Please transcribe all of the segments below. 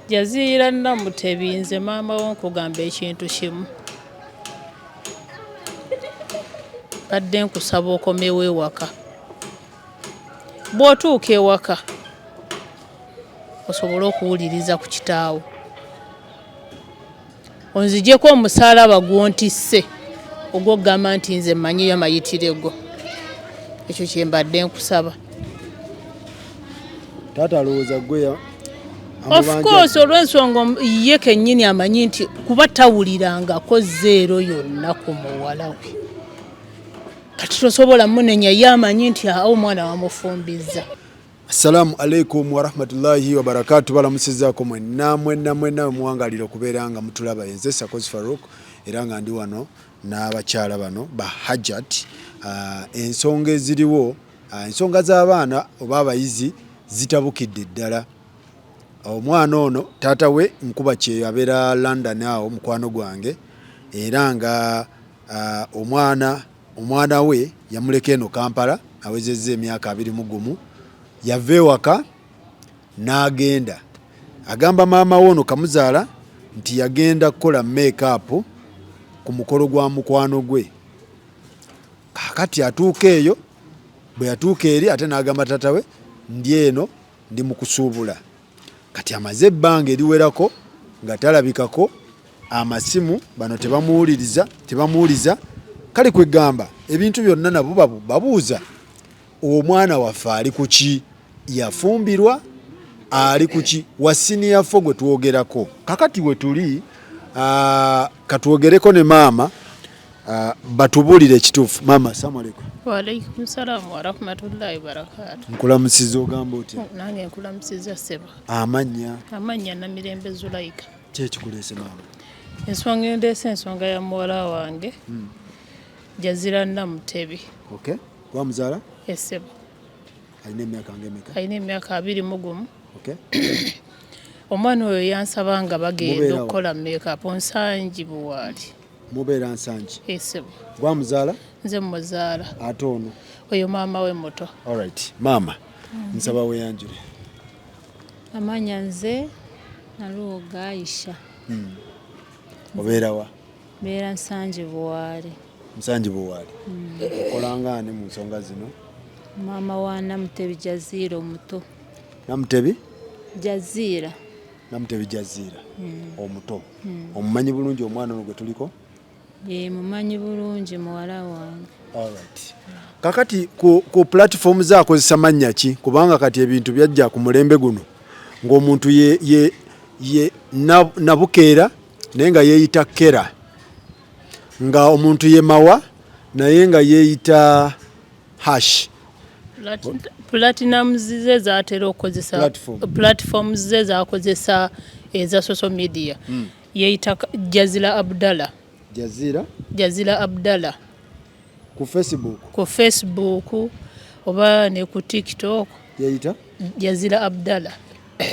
Jaziira Namutebi nze maama wo nkugamba ekintu kimu. Badde nkusaba okomewo ewaka. Bw'otuuka ewaka osobole okuwuliriza ku kitaawo. Onzigyeko omusaalaba gw'ontisse ogw'okugamba nti nze mmanyiyo amayitire go. Ekyo kye mbadde nkusaba. Taata alowooza gwe Of course olw'ensonga ye kennyini amanyi nti kuba tawulirangako zeero yonna ku muwala we. Kati tosobola munenya ye amanyi nti awo omwana wamufumbiza. Assalamu alaikum wa rahmatullahi wa barakatuh. Balamusizaako mwenna muwangalira okubeera nga mutulaba. Nze Sakozi Farouk era nga ndi wano n'abakyala bano ba Hajat. Ensonga eziriwo, ensonga z'abaana oba abayizi zitabukidde ddala. Omwana ono taata we Nkuba Kyeyo abeera London awo mukwano gwange era nga omwana we yamuleka eno Kampala awezezza emyaka 21. Yava ewaka n'agenda. Agamba maama wono kamuzaala nti yagenda kukola make-up ku mukolo gwa mukwano gwe. Kakati atuuka eyo, bwe yatuuka eri ate n'agamba taata we ndi eno ndi mu kusuubula. Kati amaze ebbanga eriwerako nga talabikako, amasimu bano tebamuwuliza. Kale kwegamba ebintu byonna nabo babuuza omwana waffe ali ku ki, yafumbirwa ali ku ki, wasini yaffe gwe twogerako. Kakati we tuli katwogereko ne maama batubuulire ekituufu. Maama, assalamu alaikum. Wa alaikum salaam wa rahmatullahi wa barakatuh. Nkulamusiza ogamba otya? Nange nkulamusiza ssebo. Amanya Namirembe Zulaika. Kyekikuleese maama? Ensonga endeese ensonga ya muwala wange. Jaziira Namutebi. Okay. Wamuzaala? Ssebo. Alina emyaka ng'emeka? Alina emyaka 21. Okay. Omwana oyo yansaba nga bagenda okukola make-up Nsangi Buwaali. Mubeera Nsangi? Ssebo. Gwamuzaala? Nze muzaala. Ate ono? Oyo maama we muto. Alright. Maama, nsaba weyanjule. Amanya nze Naluga Aisha. Obeera wa? Mbeera Nsangi Buwaali. Nsangi Buwaali. Okolanga ani mu nsonga zino? Maama wa Namutebi Jaziira omuto. Namutebi? Jaziira. Namutebi Jaziira omuto. Omumanyi bulungi omwana ono gwe tuliko? Ye mumanyi bulungi muwala wange. Alright. Kakati ku platform za akozesa mannya ki? Kubanga kati ebintu byajja ku mulembe guno ng'omuntu ye nabukeera naye nga yeeyita Kera, nga omuntu ye Mawa naye nga yeeyita Hash. Platinum ze zaatera okukozesa platforms ze zaakozesa eza social media. Yeeyita Jaziira Abdallah. Jaziira Abdallah. Ku Facebook oba ne ku TikTok yeeyita Jaziira Abdallah.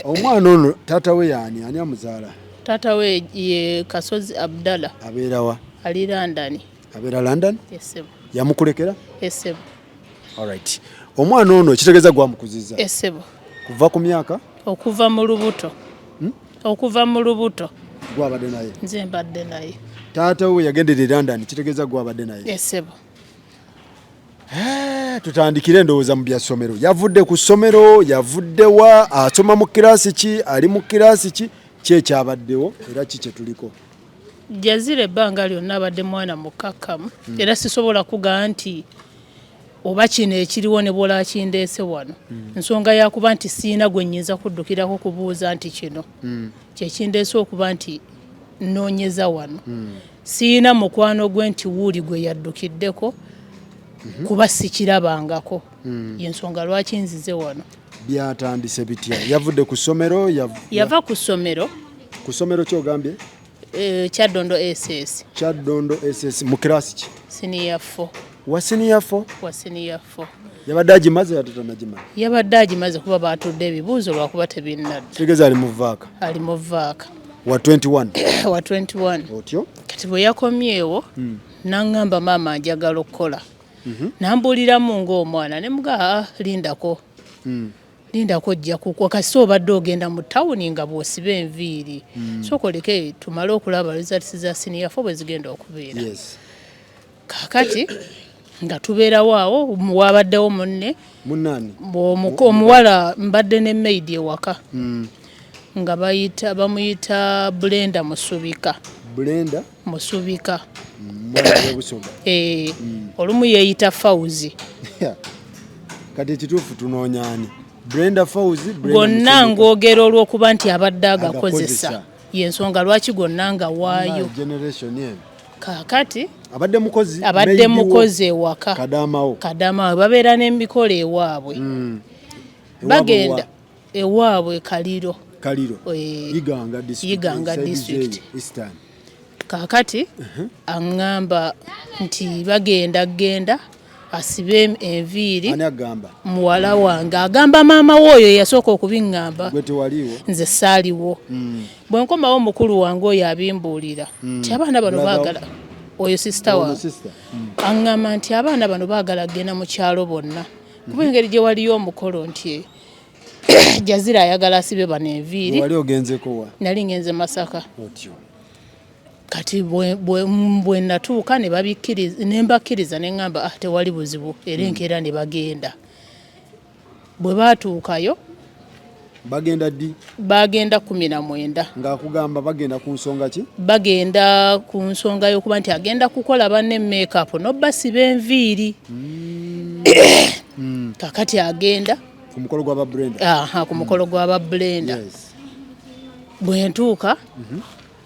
Omwana ono taata we yaani? Ani amuzaala? Taata we ye Kasozi Abdallah. Abeera wa? Ali London. Abeera London? Ssebo. Yamukulekera? Ssebo. Alright. Omwana ono kitegeeza gwamukuzizza? Ssebo. Kuva ku myaka? Okuva mu lubuto. Okuva mu lubuto. Gwabadde naye? Nze mbadde naye. Taata we yagendera London, kitegeeza gwabadde naye? Ssebo. Tutandikire ndowooza mu bya ssomero. Yavudde ku ssomero, yavudde wa, asoma mu kiraasi ki, ali mu kiraasi ki, kyekyabaddewo era ki kye tuliko? Jaziira ebbanga lyonna abadde mwana mukkakkamu era sisobola kugamba nti oba kino ekiriwo ne bwola kindeese wano. Nsonga yakuba nti siina gwe nnyinza kuddukirako kubuuza nti kino kyekindeese okuba nti nnoonyeza wano. Siina mukwano gwe nti wuuli gwe yaddukiddeko kuba sikirabangako. Yensonga lwaki nzize wano. Byatandise bitya? Yavudde ku ssomero? Yava ku ssomero. Ku ssomero kyogambye? Kyaddondo SS. Kyaddondo SS. Mu kiraasi ki? Senior 4. Wa senior 4? Wa senior 4. Yabadde agimaze ate tanagimaze? Yabadde agimaze kuba baatudde ebibuuzo lwakuba tebinnadda. Kitegeeza ali mu vaaka? Ali mu vaaka. Wa 21? Wa 21. Otyo? Kati bwe yakomyewo n'aŋŋamba maama njagala okukola. Nambuuliramu ng'omwana ne mugaa lindako. linda kojja kukwa kasi obadde ogenda mu tawuni nga bw'osiba enviiri sokoleke tumale okulaba results za senior 4 bwe zigenda okubeera kaakati nga tubeerawo awo wabaddewo munne omuwala mbadde ne maid ewaka nga bamuyita Brenda Musubika olumu yeeyita Fauzi kati ekituufu tunoonyaani Brenda Fauzi gonna ng'ogera olw'okuba nti abadde agakozesa y'ensonga lwaki gonna nga waayo kaakati abadde mukozi ewaka kadamawo babeera n'emikolo ewaabwe bagenda ewaabwe Kaliro Iganga district kaakati aŋŋamba nti genda asibe enviiri muwala wange agamba maama w'oyo yasooka okubiŋŋamba nze saaliwo bwe nkomawo mukulu wange oyo abimbuulira nti abaana bano baagala oyo sisita wange aŋŋamba nti abaana bano baagala kgenda mu kyalo bonna kuba engeri gye waliyo omukolo nti Jazira ayagala asibe bano enviiri nali ngenze Masaka kati bwe natuuka ne mbakkiriza ne ŋŋamba tewali buzibu era enkeera ne bagenda bwe baatuukayo bagenda 19 ng'akugamba bagenda ku nsonga ki bagenda ku nsonga y'okuba nti agenda kukola banne make-up n'obbasiba enviiri kakati agenda ku mukolo gw'aba Brenda bwe ntuuka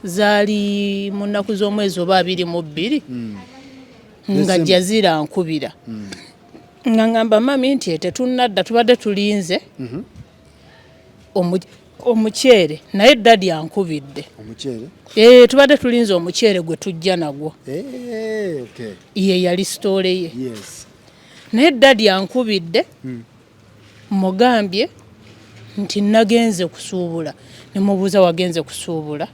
zaali mu nnaku z'omwezi oba 22 nga Jazira ankubira nga ŋŋamba mami nti tetunnadda tubadde tulinze omuceere naye dadi ankubidde tubadde tulinze omuceere gwe tujja nagwo ye yali sitoole ye naye dadi ankubidde mugambye nti nagenze kusuubula ne mubuuza wagenze kusuubula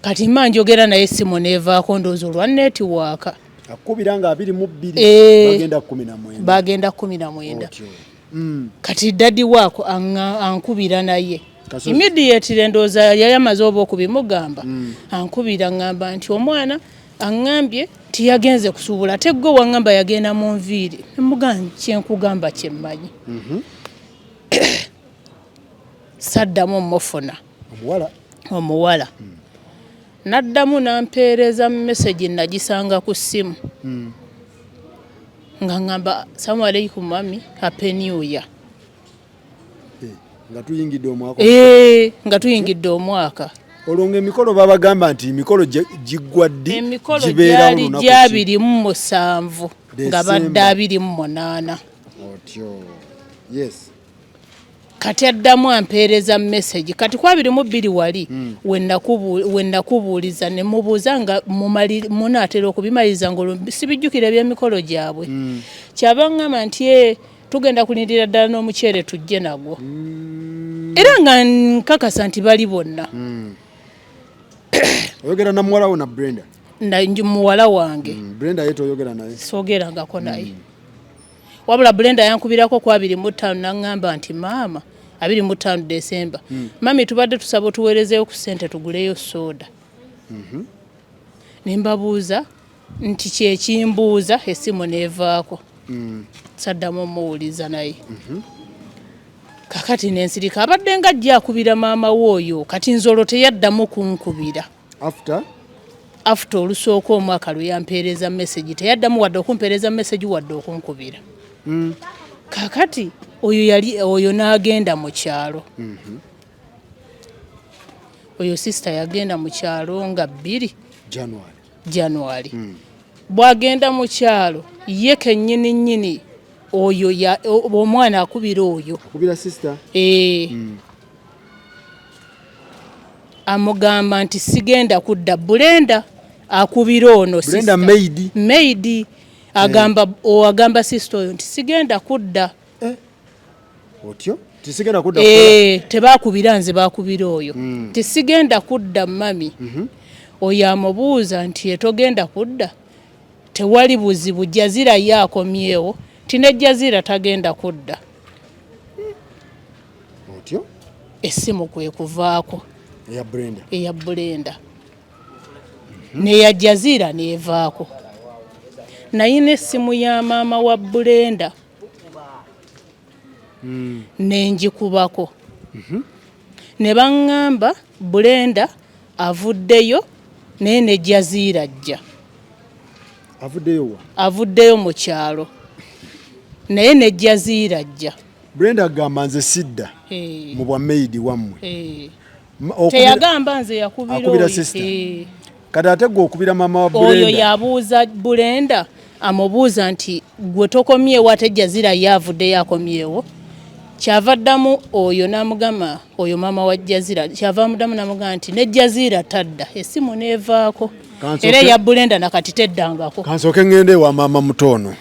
kati mma njogera naye simu neevaako ndowooza olwa netiwaaka akubira nga 22 bagenda 19 kati dadi waako ankubira naye immediately ndowooza yayamaze oba okubimugamba ankubira ŋŋamba nti omwana aŋŋambye tiyagenze kusuubula ate gwe waŋŋamba yagenda mu nviiri nemugamba kyenkugamba kyemmanyi saddamu mmufuna omuwala naddamu nampeereza message nagisanga ku ssimu nga ŋŋamba salamu aleikum mami happy new year nga tuyingidde omwaka olwo ng'emikolo babagamba nti emikolo giggwa ddi emikolo gyali gya 27 nga badde 28 kati addamu ampeereza message kati kwa 22 wali we nakubuuliza ne mubuuza nga munaatera okubimaliriza nga sibijjukira ebyemikolo gyabwe kyaba ŋŋamba nti tugenda kulindira ddala n'omuceere tujje nagwo era nga nkakasa nti bali bonna oyogera na muwala wo na Brenda muwala wange Brenda yetu oyogera naye soogerangako naye wabula Brenda yankubirako kwa 25 naŋŋamba nti maama 25 December mami tubadde tusaba otuweerezeeyo ku ssente tuguleyo soda ne mbabuuza nti kyekimbuuza essimu neevaako saddamu omuwuliza naye kakati nensirika abadde nga ajja akubira maama w'oyo kati nzolo teyaddamu kunkubira after olusooka omwaka lwe yampeereza message teyaddamu wadde okumpeereza message wadde okunkubira kakati oyo n'agenda mu kyalo oyo sister yagenda mu kyalo nga 2 January bwagenda mu kyalo ye kennyini nnyini oyo omwana akubira oyo amugamba nti sigenda kudda Brenda akubira ono maid agamba sister oyo nti sigenda kudda tebakubira nze bakubira oyo tisigenda kudda mami oyo amubuuza nti etogenda kudda tewali buzibu Jazira yakomyewo tine Jazira tagenda kudda essimu kwe kuvaako eya Brenda neya Jazeera nevaako. Nayina essimu ya maama wa Brenda nenjikubako ne baŋŋamba Brenda avuddeyo naye ne Jazeera ajja. Avuddeyo mu kyalo naye ne Jazeera ajja. Brenda agamba nze sidda mu bwa maidi wammwe. Teyagamba nze yakubira sister. Kati ate gwe okubira maama wa Brenda. Oyo yabuuza Brenda amubuuza nti gwe tokomyewo ate Jazeera yavuddeyo akomyewo. Kyava ddamu oyo n'amugamba oyo maama wa Jazeera kyava muddamu n'amugamba nti ne Jazeera tadda essimu neevaako era ya Brenda nakati teddangako. Kansooke ngende wa maama mutono.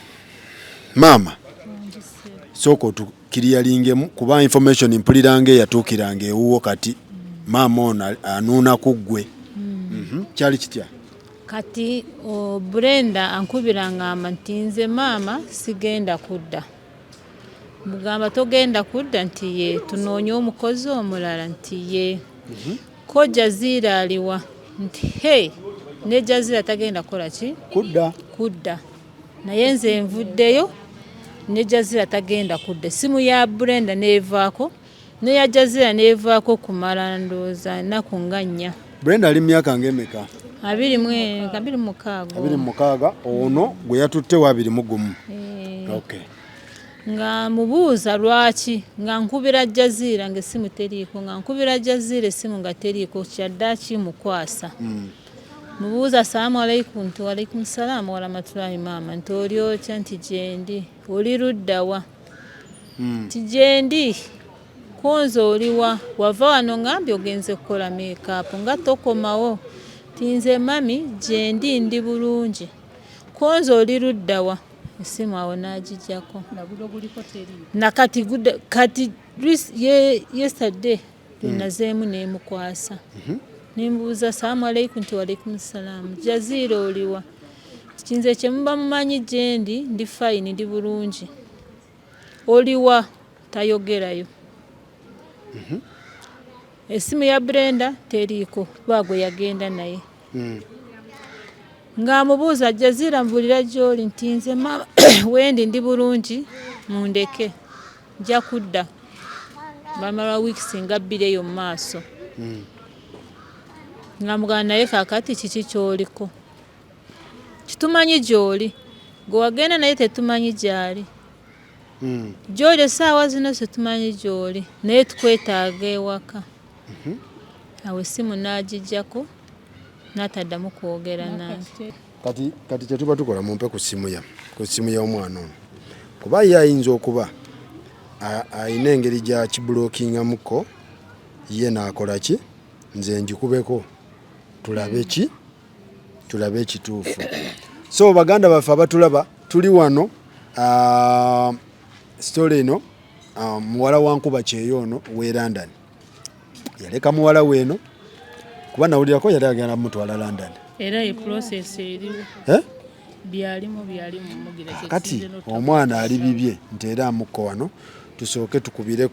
Maama sooka otukiriyalingemu kuba information mpuliranga eyatuukiranga ewuwo kati maama ono anuuna ku ggwe. Kyali kitya? Kati Brenda ankubira ngamba nti nze maama sigenda kudda. Mugamba togenda kudda nti ye tunoonya omukozi omulala nti ye. Ko Jazeera aliwa nti hey ne Jazeera tagenda kola ki? Kudda. Naye nze nvuddeyo ne Jazeera tagenda kudda. Simu ya Brenda neevaako ne ya Jazeera neevaako kumala ndooza ennaku nga 4. Brenda ali myaka ng'emeka? 26. Ono gwe yatutte wa 21. Okay. Nga mubuuza lwaki nga nkubira Jazeera ng'essimu teriiko nga nkubira Jazeera essimu nga teriiko kyadda kimukwasa. Mubuuza salaamu alaykum nti walaykum salaamu wa rahmatullahi maama nti oli otya nti gyendi oli luddawa nti gyendi konze oliwa wava wano ngambye ogenze kukola make-up nga tokomawo nti nze mami gyendi ndi bulungi konze oli luddawa essimu awo n'agijjako nakati kati yesterday nazeemu neemukwasa nimbuuza salaamu alaykum nti walaykum salaamu Jazeera oliwa kinze kye muba mumanyi gyendi ndi fine ndi bulungi oliwa tayogerayo. Essimu ya Brenda teriiko bagwe yagenda naye. Ng'amubuuza Jazeera mbulira gy'oli nti nze maama wendi ndi bulungi mundeke nja kudda bamala weeks nga 2 eyo mu maaso. Ng'amugamba naye kaakati kiki ky'oliko kitumanyi gy'oli gwe wagenda naye tetumanyi gy'ali. Gy'oli essaawa zino tetumanyi gy'oli naye tukwetaaga ewaka. Awo essimu n'agijjako n'ataddamu kwogera nange. Kati kye tuba tukola mumpe ku ssimu y'omwana ono kuba ye ayinza okuba ayina engeri gya kibulookingamuko ye n'akola ki nze njikubeko tulabe ekituufu. So baganda baffe abatulaba tuli wano story eno muwala wa Nkuba Kyeyo ono we London yaleka muwala weeno kuba nawulirako yali agenda mutwala London era e process eriwo byalimu mugira kati omwana ali bibye nti era amukko wano tusooke tukubire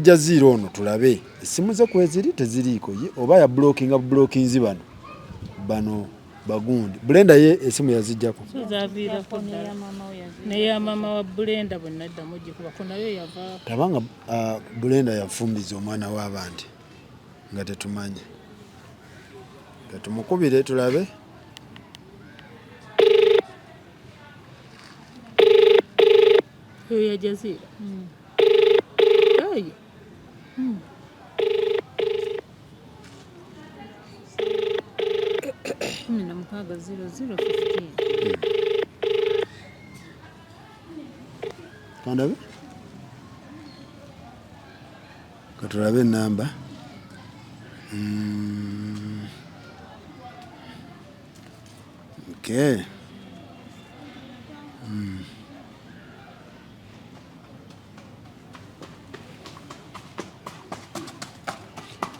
Jazeera ono tulabe essimu ze kweziri teziriiko ye oba ya blockinzi bano bagundi. Brenda ye essimu yazijjako neya maama wa Brenda bonna ddamu gikuba ko nayo yava tabanga Brenda yafumbiza omwana w'abandi nga tetumanyi katumukubire tulabe. Yo ya Jazeera ayi na mukaga 0015 kandabe katulabe namba okay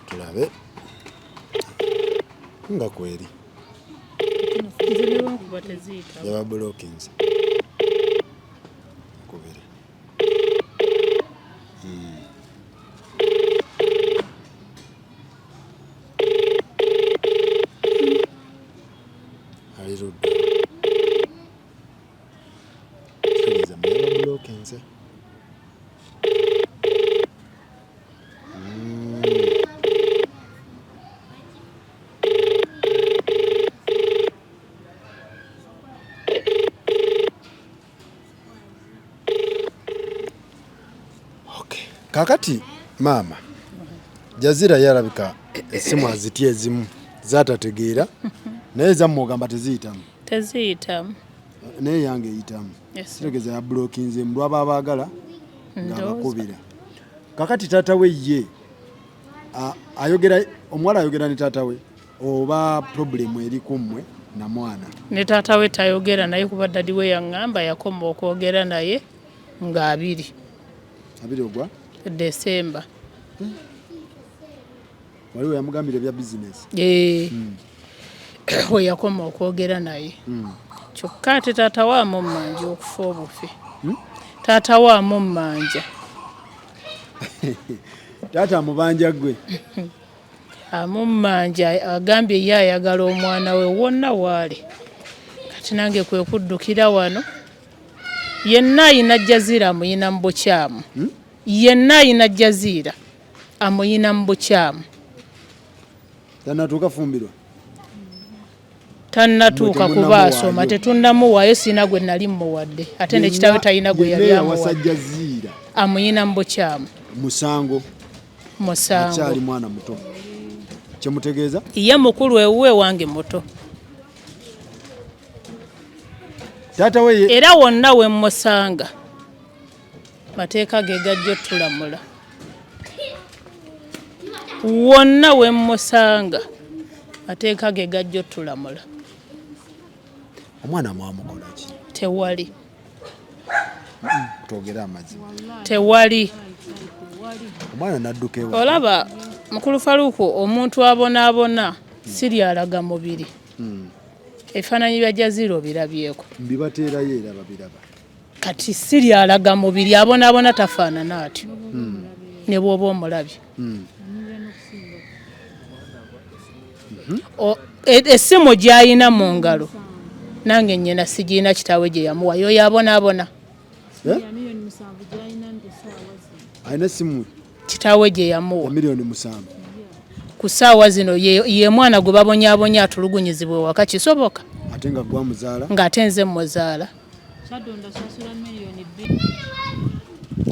tulabe nga kweri yaba blockings kubiri kakati maama Jazira yarabika essimu azitya ezimu zatategeera naye zammwe ogamba teziyitamu naye yange eyitamu kitegeza ya blokinze mu lwaba abaagala ng'abakubira kakati taata we ye ayogera omuwala ayogera ne taata we oba problemu eri kummwe na mwana ne taata we tayogera naye kuba dadi we yaŋŋamba yakoma okwogera naye nga 2 ogwa Desemba waliwo yamugambira ebya bizinesi we yakoma okwogera naye kyokka ate taata waamu mmanja okufa obufi taata waamu mmanja taata amubanja gwe amummanja agambye ye ayagala omwana we wonna waali kati nange kwe kuddukira wano yenna ayina Jazira amuyina mu bukyamu yenna ayina Jazira amuyina mu bukyamu tanatuuka fumbirwa tannatuuka kuba asoma tetunnamuwaayo sina gwe nali mmuwadde ate ne kitawe talina gwe yali amuwadde amuyina mu bukyamu musango akyali mwana muto kyemutegeeza ye mukulu ewuwe wange muto taata we era wonna we mmusanga mateeka ge gajja otulamula wonna we mmusanga mateeka ge gajja otulamula omwana mwamukolaki tewali twogera amazima tewali omwana nadduka ewa olaba mukulu Faruku omuntu abonaabona siryalaga mubiri ebifaananyi bya Jazira obirabyeko mbibateerayo era babiraba kati siryalaga mubiri abonaabona tafaanana atyo ne bw'oba omulabye essimu gy'ayina mu ngalo nange nnyina sigirina kitawe gye yamuwa yoyo abonaabona alina essimu kitawe gye yamuwa $7,000,000 ku ssaawa zino ye mwana gwe babonyaabonya atulugunyizibwa waka kisoboka ate nga gwa muzaala ng'ate nze muzaala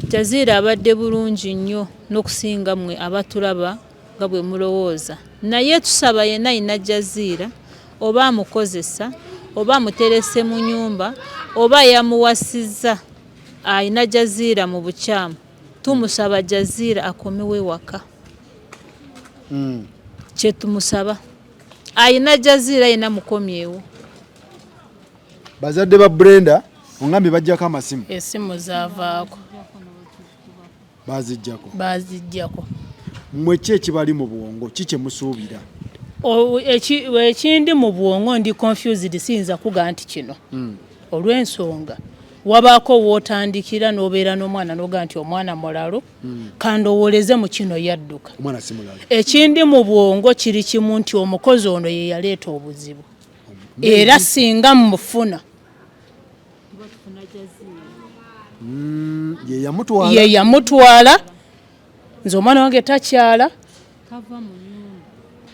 Jazira abadde bulungi nnyo n'okusinga mmwe abatulaba nga bwe mulowooza naye tusaba yenna ayina Jazira oba amukozesa oba amuterese mu nnyumba oba yamuwasizza ayina Jazira mu bukyamu tumusaba Jazira akomewe waka kye tumusaba ayina Jazira ayina mukomyewo bazadde ba Brenda ongambye bajjako amasimu essimu zaavaako bazijjako mmwe ki ekibali mu bwongo ki kye musuubira ekindi mu bwongo ndi confused siyinza kuga nti kino olw'ensonga wabaako wootandikira n'obeera n'omwana n'oga nti omwana mulalo kandowooleze mu kino yadduka ekindi mu bwongo kiri kimu nti omukozi ono ye yaleeta obuzibu era singa mufuna ye yamutwala nze omwana wange takyala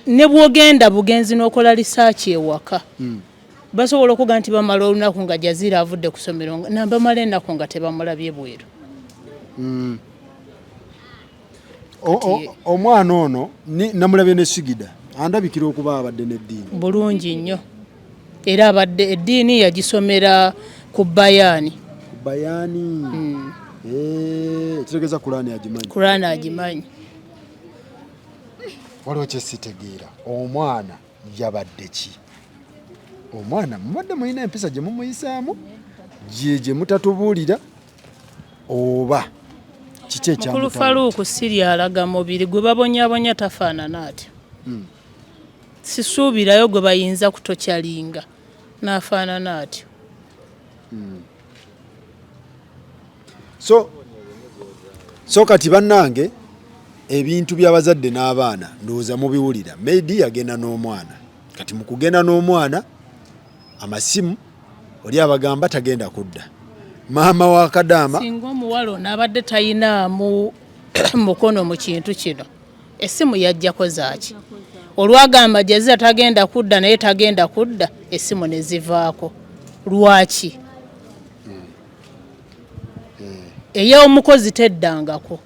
ne bwogenda bugenzi n'okola lisaaki ewaka basobola okuga nti bamala olunaku nga Jazira avudde ku ssomero nabamala ennaku nga tebamulabye bweru omwana ono namulabye ne Sigida andabikira okuba abadde n'eddiini bulungi nnyo era abadde eddiini yagisomera ku Bayaani kitegeeza Kulaani agimanyi waliwo kyesitegeera omwana yabadde ki omwana mubadde mulina empisa gye mumuyisaamu gye mutatubuulira oba kiki mukulu Faruku siryalaga mubiri gwe babonyaabonya tafaanana atyo sisuubirayo gwe bayinza kutokyalinga n'afaanana atyo so kati bannange ebintu by'abazadde n'abaana ndowooza mubiwulira Meidi yagenda n'omwana kati mu kugenda n'omwana amasimu oli abagamba tagenda kudda maama wa Kadaama singa omuwala ono abadde tayinaamu mukono mu kintu kino essimu yajjako zaaki olwagamba Jazira tagenda kudda naye tagenda kudda essimu ne zivaako lwaki ey'omukozi teddangako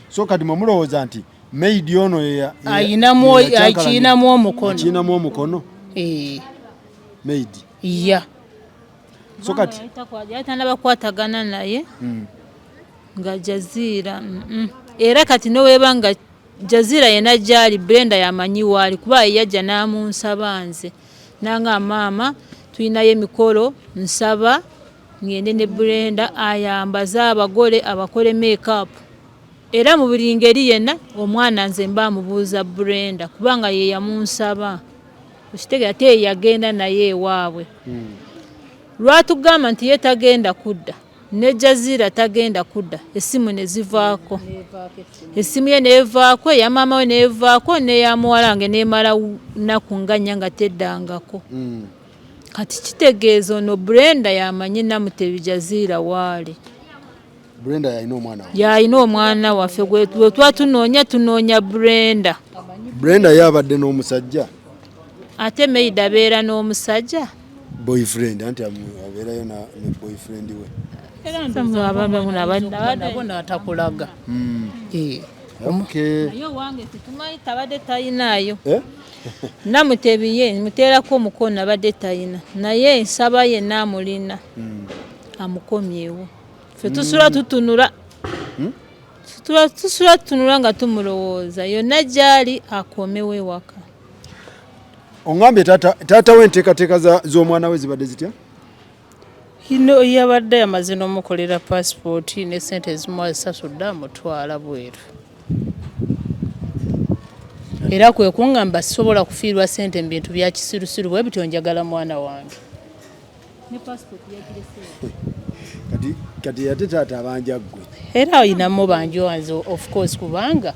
So kati mumulowooza nti maid ono akinamu omukono maid ya so kati yatanabakwatagana naye nga Jazeera era kati nowebanga Jazeera yena gyali Brenda yamanyi waali kuba yajja n'amunsaba nze nanga maama tulinayo emikolo nsaba ngende ne Brenda ayambaza abagole abakole make-up era mu buli ngeri yenna omwana nze mba mubuuza Brenda kubanga ye yamunsaba okitegera ate yagenda naye ewaabwe lwatugamba nti ye tagenda kudda ne Jazeera tagenda kudda essimu ne zivaako essimu ye neevaako eya maama we neevaako n'eya muwala wange neemala nnaku nga nnya nga teddangako kati kitegeeza ono Brenda yamanye Namutebi Jazeera waali Brenda yalina omwana we yalina omwana waffe gwe tuba tunoonya Brenda yabadde n'omusajja ate maid abeera n'omusajja boyfriend anti abeerayo ne boyfriend we nabo n'atakulaga naye owange tetumanyi tabadde tayinaayo Namutebi ye muteerako omukono abadde tayina naye nsaba ye naamulina amukomyewo ffe tusula tutunula nga tumulowooza yonna gyali akomewo ewaka. Ongambye taata we enteekateeka z'omwana we zibadde zitya? Yabadde yamaze n'omukolera paasipooti ne ssente ezimu azisasudde amutwala bweru. Era kwe kungamba sisobola kufiirwa ssente mu bintu bya kisirusiru bwe bityo njagala mwana wange. Ne paasipooti yagirese. Kati yate taata abanja ggwe. Era ayinamu banjo wanze of course kubanga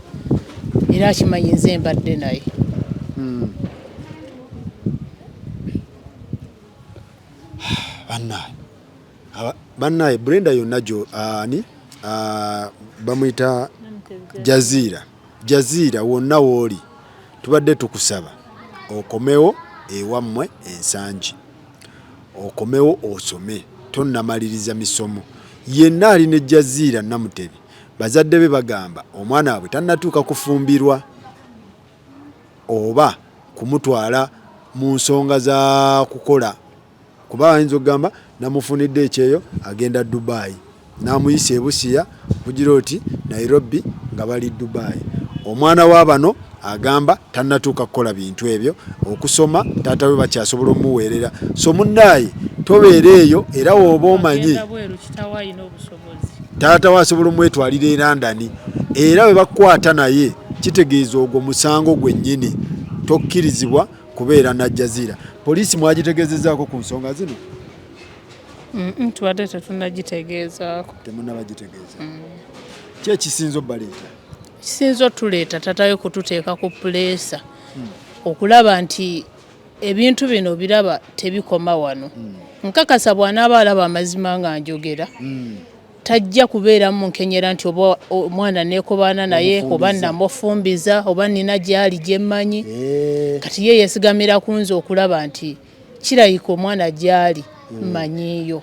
era akimanyi nze mbadde naye. Bannaye Brenda yonna bamuyita Jazeera wonna wooli tubadde tukusaba okomewo ewammwe ensangi okomewo osome tonnamaliriza misomo yenna ali ne Jazeera Namutebi bazadde be bagamba omwana wabwe tannatuuka kufumbirwa oba kumutwala mu nsonga za kukola kuba ayinza okugamba namufunidde ekyeyo agenda Dubai namuyisa ebusiya kugira oti Nairobi nga bali Dubai omwana w'abano agamba tannatuuka kukola bintu ebyo okusoma taata we bakyasobola omuweerera so munnaye tobeera eyo era wooba omanyi taata we asobola omwetwalira e London era bwe bakwata naye kitegeeza ogwo musango gwennyini tokkirizibwa kubeera na Jazeera. Poliisi mwagitegeezezaako ku nsonga zino? Tubadde tetunnagitegeezaako. Temunnabagitegeeza. Ki ekisinza obbaleeta? Kisinza otuleeta tatayo kututeeka ku puleesa okulaba nti ebintu bino biraba tebikoma wano. Nkakasa bw'anaaba alaba amazima nga njogera tajja kubeera mu nkenyera nti oba omwana neekobaana naye oba namufumbiza oba nina gyali gye mmanyi kati ye yeesigamira ku nze okulaba nti kirayika omwana gyali mmanyiiyo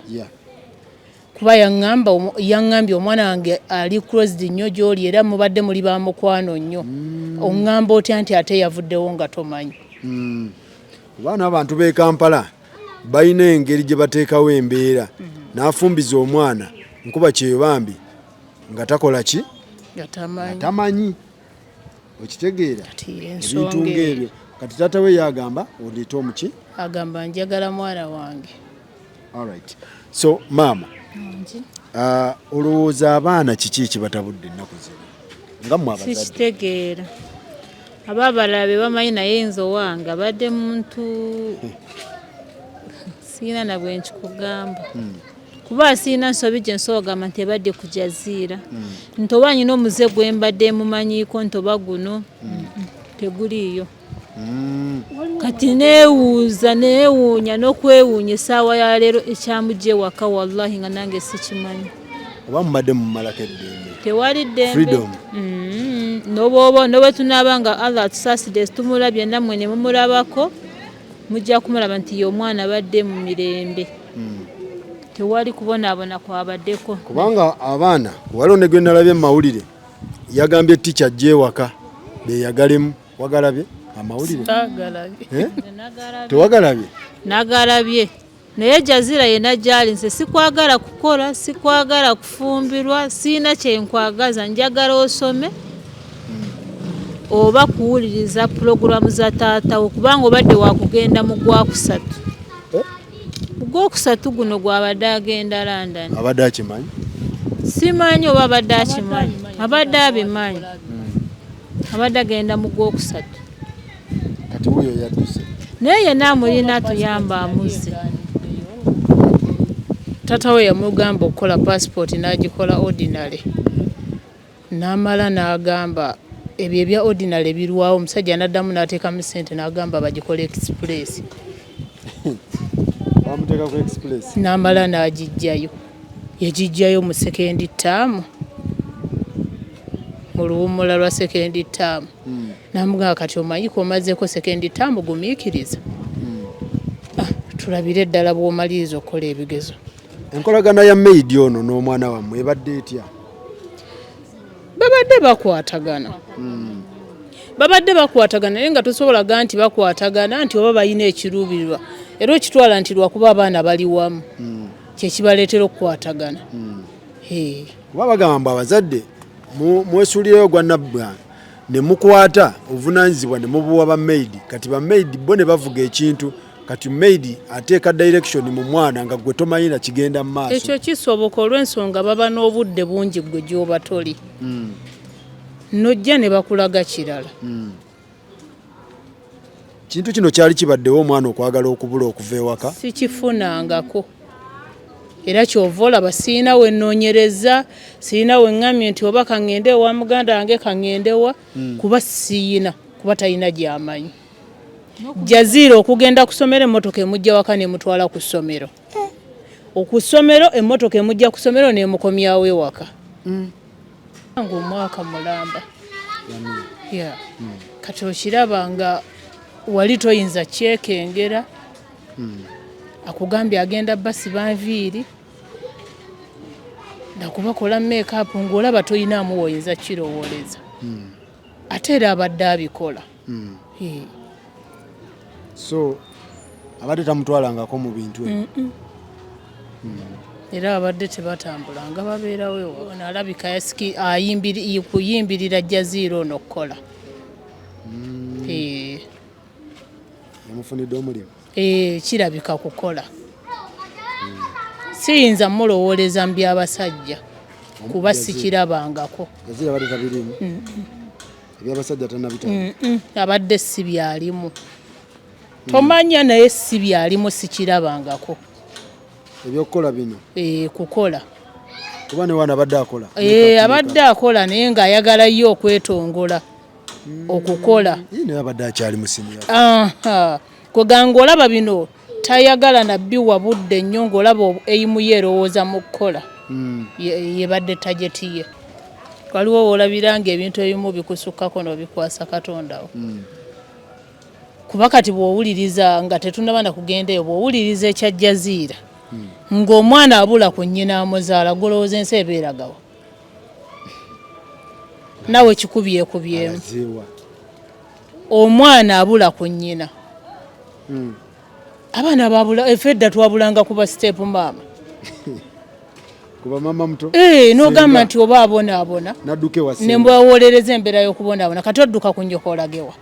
kuba yaŋŋambye omwana wange ali closed nnyo gy'oli era mubadde muli ba mukwano nnyo oŋŋamba otya nti ate yavuddewo nga tomanyi. Baana abantu b'e Kampala balina engeri gye bateekawo embeera n'afumbiza omwana Nkuba Kyeyo bambi nga takola ki? Tamanyi. Okitegeera? Ebintu ng'ebyo. Kati taata we yagamba oleete omuki? Agamba njagala mwana wange. Alright. So maama olowooza abaana kiki ekibatabudde ennaku zino nga mmwe abazadde? Sikitegeera. Aba abalala be bamanyi naye nze owange abadde muntu siina na bwe nkikugamba. Kuba siina nsobi gye nsobola okugamba nti ebadde ku Jazeera nti oba nyina omuze gwe mbadde mumanyiiko nti oba guno teguliiyo. Kati neewuunya n'okwewuunya essaawa ya leero ekyamugye waka wallahi nga nange sikimanyi. Oba mubadde mumalako eddembe? Tewali ddembe. Freedom. N'obwe tunaaba nga Allah atusaasidde tumulabye nammwe ne mumulabako mujja kumulaba nti ye omwana badde mu mirembe. tewali kubonaabona kwabaddeko kubanga abaana waliwo ne gwe nalabye mu mawulire yagambye ticca ajje ewaka beeyagalemu. Wagalabye amawulire? Tewagalabye? Nagalabye naye Jazira yena gyali nze sikwagala kukola sikwagala kufumbirwa siina kyenkwagaza njagala osome oba kuwuliriza pulogulamu za taatawo kubanga obadde wakugenda mu gwakusatu gwokusatu guno gwabadde agenda London. Abadde akimanyi? Simanyi oba abadde akimanyi abadde abimanyi abadde agenda mu gwokusatu kati wuyo yadduse naye yena amulina tuyamba amuzze. Taata we yamugamba okukola passport n'agikola ordinary n'amala n'agamba ebyo ebya ordinary birwawo omusajja n'addamu n'ateekamu ssente n'agamba bagikole express. Bamuteeka ku express n'amala n'agijjayo yagijjayo mu sekendi ttaamu mu luwummula lwa sekendi ttaamu n'amugamba kati omanyiko omazeeko sekendi ttaamu gumiikiriza tulabire eddala bw'omaliriza okukola ebigezo. Enkolagana ya maidi ono n'omwana wammwe ebadde etya? Babadde bakwatagana naye nga tosobolaga nti bakwatagana nti oba balina ekiruubirirwa era okitwala nti lwakuba abaana bali wamu kyekibaleetera okukwatagana. Kuba bagamba abazadde mwesuulireyo gwa nabbwa ne mukwata obuvunaanyizibwa ne mubuwa bamaidi kati bamaidi bo ne bavuga ekintu kati maidi ateeka direction mu mwana nga gwe tomanyina kigenda mu maaso. Ekyo kisoboka olw'ensonga baba n'obudde bungi gwe gy'oba toli nojja ne bakulaga kirala. Kintu kino kyali kibaddewo omwana okwagala okubula okuva ewaka? Sikifunangako era kyova olaba siina we nnoonyereza siina we ŋŋambye nti oba kaŋŋende ewa muganda wange kaŋŋendewa kuba siina kuba talina gy'amanyi. Jazira okugenda kusomera emmotoka emujja waka nemutwala ku ssomero okusomero emmotoka emujja ku ssomero nemukomyawo ewaka ng'omwaka mulamba kati okiraba nga wali toyinza kyekengera akugambye agenda basi banviiri nakubakola make-up ng'olaba toyinaamu woyinza kirowooleza ate era abadde abikola. So abadde tamutwalangako mu bintu era abadde tebatambulanga babeerawo nalabika kuyimbirira Jazira ono okukola. Yamufunidde omulimu? Kirabika kukola. Siyinza mulowooleza mu by'abasajja kuba sikirabangako. Jazira abadde tabirimu? Ebyabasajja tannabitaba? Abadde si byalimu. Tomanya naye si byalimu sikirabangako. Ebyokukola bino? Kukola. Kuba ne wana abadde akola? Abadde akola naye ng'ayagala yo okwetongola okukola. Naye abadde akyali musimu. Kweganga olaba bino tayagala nabbiwa budde nnyo ng'olaba eyimu ye erowooza mu kukola yebadde tageti ye. Waliwo woolabiranga ebintu ebimu bikusukkako n'obikwasa Katondawo. Kuba kati bw'owuliriza nga tetunaba na kugenda eyo bw'owuliriza ekya Jazira ng'omwana abula ku nnyina amuzaala golowooza ensi ebeeragawa nawe kikubyekubyemu omwana abula ku nnyina abaana babula effedda twabulanga kuba step maama kuba mama muto n'ogamba nti oba abonaabona nadduke wase ne mbwawolereza embeera y'okubonaabona kati odduka ku njoka olagewa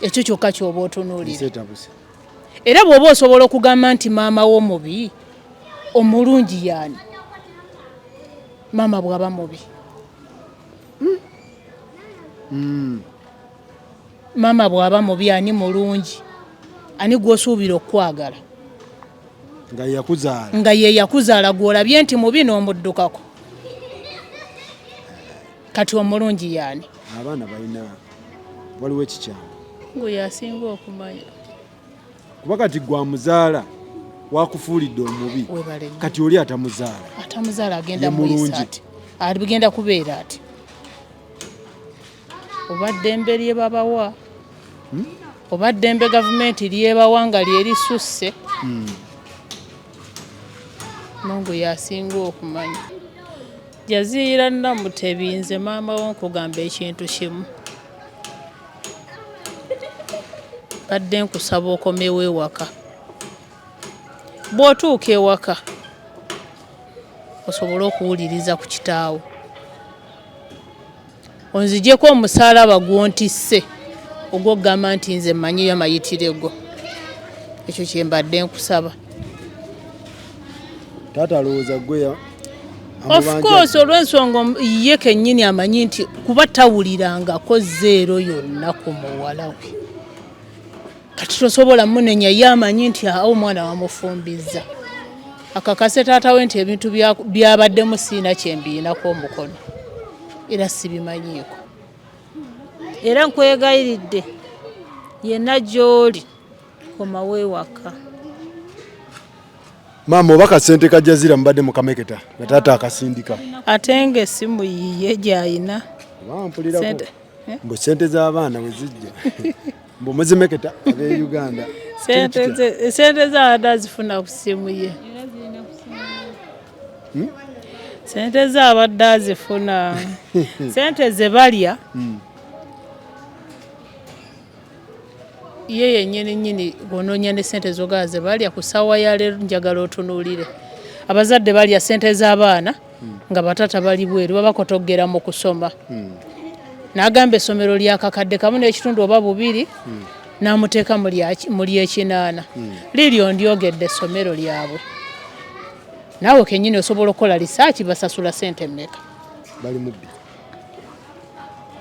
ekyo kyokka ky'oba otunuulira era bw'oba osobola okugamba nti maama w'omubi omulungi yaani maama bw'aba mubi maama bw'aba mubi ani mulungi ani gw'osuubira okwagala nga ye yakuzaala gw'olabye nti mubi n'omuddukako kati omulungi yaani abaana balina waliwo ekikyamu gwe yasinga okumanya kuba kati gwamuzaala wakufuulidde omubi kati oli atamuzaala agenda muyisa ati abigenda kubeera ati oba ddembe lyebabawa oba ddembe gavumenti lyebawa nga lyeri susse Mungu yasinga okumanya. Jaziira Namutebi nze maama wo nkugamba ekintu kimu. Badde nkusaba okomewo ewaka. Bw'otuuka ewaka osobole okuwuliriza ku kitaawo. Onzigyeko omusaalaba gw'ontisse ogw'okugamba nti nze mmanyiyo amayitire go. Ekyo kye mbadde nkusaba. Taata alowooza gwe Of course olw'ensonga ye kennyini amanyi nti kuba tawulirangako zeero yonna ku muwala we. Kati tosobola munenya ye amanyi nti awo omwana wamufumbizza. Akakase taata we nti ebintu byabaddemu siina kyembiinako omukono. Era sibimanyiiko. Era nkwegayiridde yenna gy'oli komawo ewaka. Maama oba kasente ka Jaziira mubadde mukameketa nga taata akasindika. Ate ng'essimu yiye gy'ayina. Bampulirako mbu sente z'abaana we zijja. Mbu muzimeketa ab'e Uganda. Sente z'abadde azifuna ku ssimu ye. Sente z'abadde azifuna. Sente ze balya. Ye yennyini bw'onoonya ne sente z'ogala ze balya ku ssaawa ya leero njagala otunuulire. Abazadde balya sente z'abaana nga bataata bali bweru babakotoggera mu kusoma. N'agamba essomero ly'akakadde kamu n'ekitundu oba bubiri n'amuteeka mu ly'ekinaana. Liryo ndyogedde essomero lyabwe. Naawe kennyini osobola okukola lisaaki basasula sente mmeka? Bali mubbi.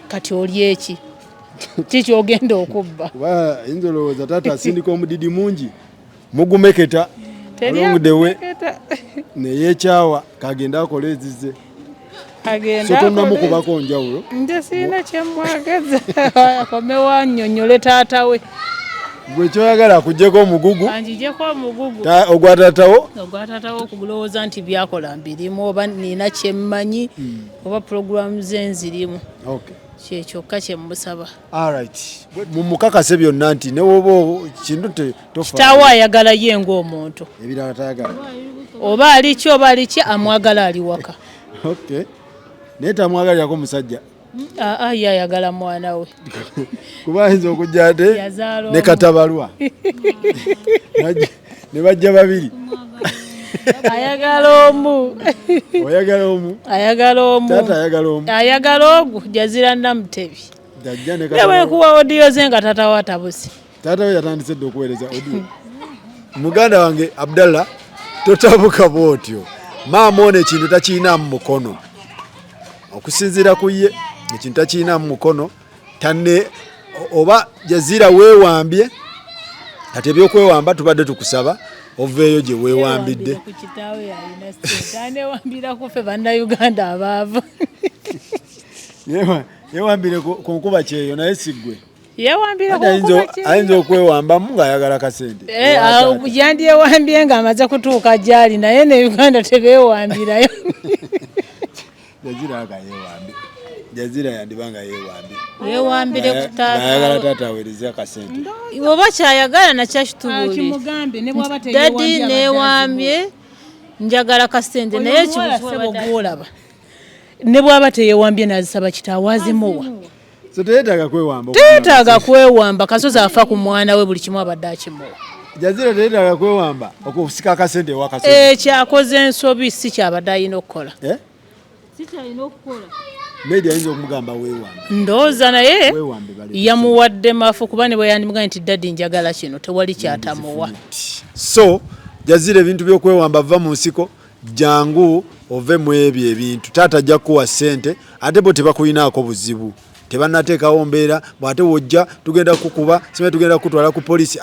Kati oli eki? Kiki ogenda okubba? Kuba yinza olowooza taata asindika omudidi mungi mugumeketa olongudewe neyeekyawa kagenda akola ezize. So tonnamukubako njawulo. Nze siina kyemwagaza. Akomewo annyonnyole taata we. Gwe kyoyagala akuggyeko omugugu. Angigyeko omugugu. Ogwa taatawo? Ogwa taatawo okulowooza nti byakola mbirimu oba nina kyemmanyi oba pulogulaamu ze nzirimu. Okay. Kyekyoka kye mmusaba. Alright. Mumukakase byonna nti ne woba kintu tofa. Kitaawo ayagala ye ng'omuntu. Ebirala tayagala. Oba aliki oba aliki amwagala ali waka. Okay. Naye tamwagalirako musajja. Ye ayagala mwana we. Kuba ayinza okujja ate ne katabalwa. Ne bajja babiri. Ayagala omu. Oyagala omu? Ayagala omu. Taata ayagala omu. Ayagala ogu Jaziira Namutebi. Jajja ne katabalwa. Yawe kuwa odiyo ze nga taata wa tabusi. Taata we yatandise dde okuweereza odiyo. Muganda wange Abdallah totabuka bw'otyo. Maama ono ekintu takiinaamu mukono. Okusinziira ku ye ekintu takiinaamu mukono. Tanne oba Jaziira weewambye ate ebyokwewamba tubadde tukusaba oveeyo gye weewambidde. Ku kitaawe yalina sente. Aneewambira ku ffe bannayuganda abaavu. Yeewambire ku Nkuba Kyeyo naye si ggwe. Yeewambira ku Nkuba Kyeyo. Ayinza okwewambamu ng'ayagala kasente. Yandyewambye ng'amaze kutuuka gy'ali naye ne Uganda tebeewambirayo. Jaziira yeewambye. Jaziira yandibanga yeewambye. Yeewambire ku taata. Ayagala taata aweereze akasente. Oba kyayagala nakyakitubuulire. Kimugambe ne bw'aba teyeewambye. Dadi neewambye njagala kasente naye kimuolaba. Ne bw'aba teyeewambye n'azisaba kitaawe azimuwa. So teyeetaaga kwewamba. Teyeetaaga kwewamba kasozi afa ku mwana we buli kimu abadde akimuwa. Jaziira teyeetaaga kwewamba okusika akasente ewa kasente. Kyakoze ensobi si kyabadde alina okukola. Si kyalina okukola. Media ayinza okumugamba weewambe. Ndowooza naye yamuwadde maafu kuba ne bwe yandimugamba nti dadi njagala kino tewali kyatamuwa. So Jaziira ebintu by'okwewamba va mu nsiko jangu ove mu ebyo ebintu. Taata ajja kuwa ssente ate bo tebakuyinaako buzibu. Tebannateekawo mbeera bw'ate wojja tugenda kukuba sime tugenda kutwala ku polisi.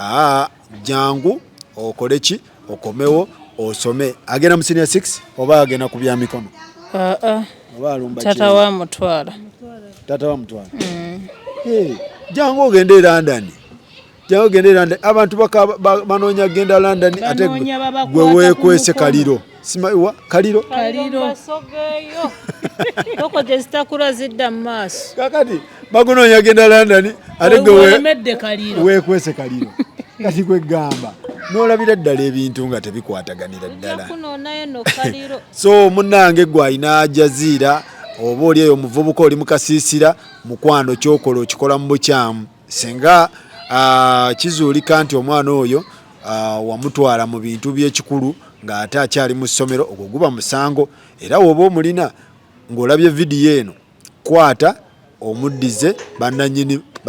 Jangu okole ki okomewo osome. Agenda mu senior 6 oba agenda ku bya mikono? Taata wa mutwala. Taata wa mutwala. Jangu ogende e London. Jangu ogende e London. Abantu banoonya genda London ate gwe weekwese kaliro. Simawa kaliro. Basogeyo. Loko jezitakula zidda mu maaso. Kakati bagunoonya genda London ate gwe weemedde kaliro. Weekwese kaliro. Kati gwe gamba. n'olabira ddala ebintu nga tebikwataganira ddala. Kunonayo no kaliro. So munnange gwe ayina Jazeera oba oli eyo omuvubuka oli mukasiisira mukwano kyokola okikola mu bukyamu singa kizuulika nti omwana oyo wamutwala mu bintu by'ekikulu ng'ate akyali mu ssomero ogwo guba musango era woba omulina ng'olabye vidiyo eno kwata omuddize bannannyini